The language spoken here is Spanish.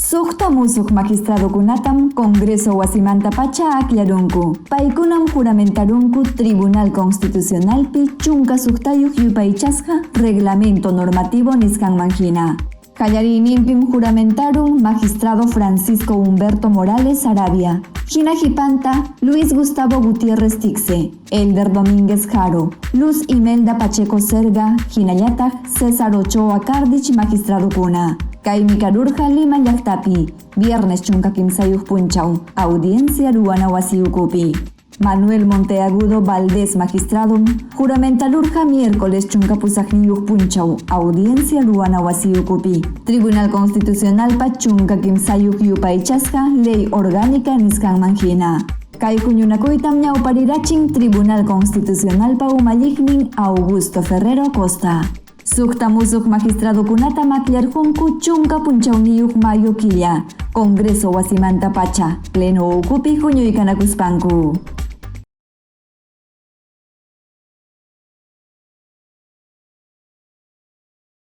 Sukta musuq magistradokunatam Congreso wasimanta pacha aklarunku. Paykunam juramentarunku Tribunal Constitucionalpi chunka suktayuq yupaychasqa Reglamento Normativo nisqanmanhina. Qallariyninpim juramentaron Magistrado Francisco Humberto Morales Arabia, hina hipanta Luis Gustavo Gutiérrez Tixe, Elder Domínguez Jaro, Luz Imelda Pacheco Serga, hinallataj César Ochoa Cardich magistradokuna. Kaymi karurqa Lima llaqtapi, viernes chunka kimsayuq punchaw, audiencia ruana wasiyukupi. Manuel Monteagudo Valdés Magistradum, juramentalurqa miércoles chunka pusaqniyuq punchaw, audiencia ruana wasiyukupi. Tribunal Constitucionalpa chunka kimsayuq yupaychasqa ley orgánica nisqanmanhina. Kay huñunakuytam ñawparirachin Tribunal Constitucionalpa umalliqnin Augusto Ferrero Costa. Sukta musuq magistradokunata maklarjunku chunka punchawniyuq mayo killa, Congreso wasimanta pacha, pleno ukupi huñuykanakuspanku.